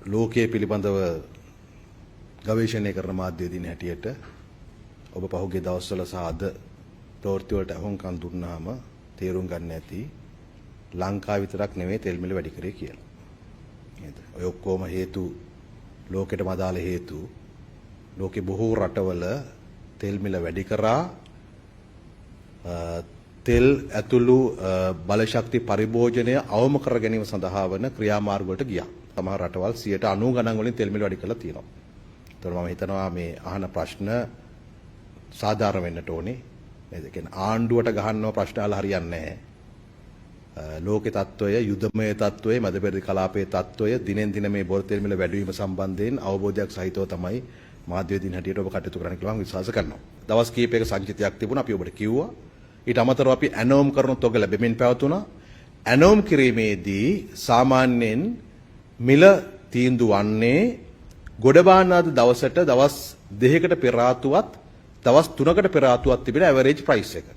ලෝකයේ පිළිබඳව ගවේෂණය කරන මාධ්‍ය දින හැටියට ඔබ පහුගිය දවස්වල සහ අද ප්‍රවෘත්ති වලට අහුම්කම් දුන්නාම තේරුම් ගන්න ඇති ලංකාව විතරක් නෙවෙයි තෙල් මිල වැඩි කරේ කියලා. නේද? ඔය ඔක්කොම හේතු ලෝකෙටම අදාළ හේතු. ලෝකේ බොහෝ රටවල තෙල් මිල වැඩි කරා තෙල් ඇතුළු බලශක්ති පරිභෝජනය අවම කර ගැනීම සඳහා වන ක්‍රියාමාර්ග වලට ගියා. සමහර රටවල් 90 ගණන් වලින් තෙල් මිල වැඩි කරලා තියෙනවා. ඒතකොට මම හිතනවා මේ අහන ප්‍රශ්න සාධාරණ වෙන්නට ඕනේ. නේද? කියන්නේ ආණ්ඩුවට ගහන්නව ප්‍රශ්න අහලා හරියන්නේ නැහැ. ලෝකේ තත්ත්වය, යුදමය තත්ත්වය, මැදපෙරදිග කලාපයේ තත්ත්වය දිනෙන් දින මේ බොර තෙල් මිල වැඩි වීම සම්බන්ධයෙන් අවබෝධයක් සහිතව තමයි මාධ්‍ය දින හැටියට ඔබ කටයුතු කරන්න කියලා මම විශ්වාස කරනවා. දවස් කීපයක සංචිතයක් තිබුණා අපි ඔබට කිව්වා. ඊට අමතරව අපි ඇනෝම් කරන තොග ලැබෙමින් පැවතුණා. ඇනෝම් කිරීමේදී සාමාන්‍යයෙන් මිල තීන්දුව වන්නේ ගොඩබානාද දවසට දවස් 2කට පෙර ආතුවත් දවස් 3කට පෙර ආතුවත් තිබෙන ඇවරේජ් ප්‍රයිස් එක.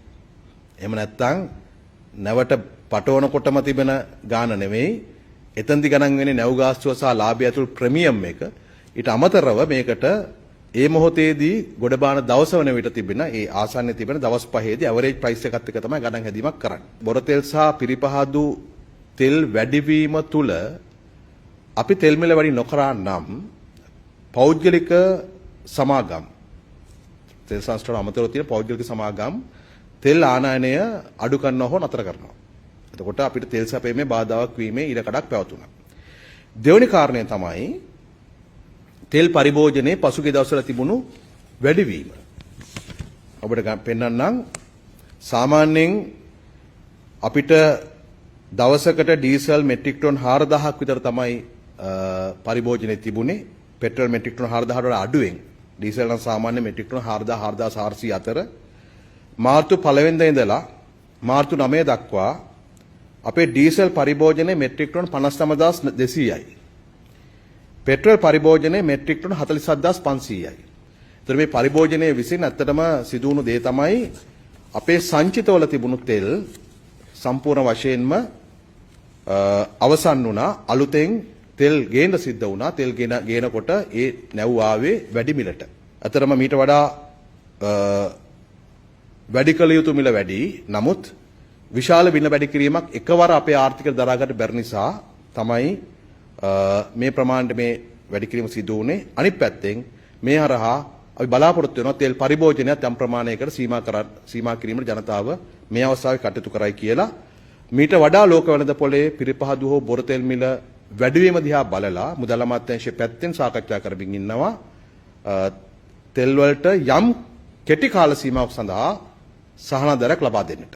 එහෙම නැත්නම් නැවට පටවනකොටම තිබෙන ගාන නෙවෙයි. එතෙන්දි ගණන් වෙන්නේ නැව් ගාස්තුව සහ ලාභය ඇතුළු ප්‍රීමියම් එක. ඊට අමතරව මේකට ඒ මොහොතේදී ගොඩබාන දවස වන විට තිබෙන ඒ ආසන්නයේ තිබෙන දවස් 5ේදී ඇවරේජ් ප්‍රයිස් එකත් එක්ක තමයි ගණන් හැදීමක් කරන්නේ. බොර තෙල් සහ පිරිපහදු තෙල් වැඩිවීම තුල අපි තෙල් මිල වැඩි නොකරා නම් පෞද්ගලික සමාගම් තෙල් සංස්ථාවල අමතරව තියෙන පෞද්ගලික සමාගම් තෙල් ආනයනය අඩු කරනවා හෝ නතර කරනවා. එතකොට අපිට තෙල් සැපීමේ බාධාවක් වීමේ ඉඩකඩක් පැවතුණා. දෙවෙනි කාරණය තමයි තෙල් පරිභෝජනයේ පසුගිය දවස්වල තිබුණු වැඩිවීම. ඔබට පෙන්වන්නම් සාමාන්‍යයෙන් අපිට දවසකට ඩීසල් මෙට්‍රික් ටන් 4000ක් විතර තමයි පරිභෝජනයේ තිබුණේ. පෙට්‍රල් මෙට්‍රික් ටන් 4000කට වඩා අඩුවෙන්. ඩීසල් නම් සාමාන්‍ය මෙට්‍රික් ටන් 4000 4400 අතර මාර්තු 1 වෙනිදා ඉඳලා මාර්තු 9 දක්වා අපේ ඩීසල් පරිභෝජනයේ මෙට්‍රික් ටන් 59200යි. පෙට්‍රල් පරිභෝජනයේ මෙට්‍රික් ටන් 47500යි. ඒතර මේ පරිභෝජනයේ විසින් ඇත්තටම සිදුවුණු දේ තමයි අපේ සංචිතවල තිබුණු තෙල් සම්පූර්ණ වශයෙන්ම අවසන් වුණා. අලුතෙන් තෙල් ගේන්න සිද්ධ වුණා. තෙල් ගේනකොට ඒ නැව් ආවේ වැඩි මිලට. ඇත්තටම මීට වඩා වැඩි කළ යුතු මිල වැඩි. නමුත් විශාල මිල වැඩි කිරීමක් එකවර අපේ ආර්ථිකය දරා ගන්න බැරි නිසා තමයි මේ ප්‍රමාණයට මේ වැඩි කිරීම සිදු වුණේ. අනිත් පැත්තෙන් මේ හරහා අපි බලාපොරොත්තු වෙනවා තෙල් පරිභෝජනයත් යම් ප්‍රමාණයකට සීමා කිරීමට ජනතාව මේ අවස්ථාවේ කටයුතු කරයි කියලා. මීට වඩා ලෝක වෙළඳ පොලේ පිරිපහදු හෝ බොර තෙල් මිල වැඩිවීම දිහා බලලා මුදල් අමාත්‍යාංශයේ පැත්තෙන් සාකච්ඡා කරමින් ඉන්නවා. තෙල් වලට යම් කෙටි කාල සීමාවක් සඳහා සහනාධාරයක් ලබා දෙන්නට.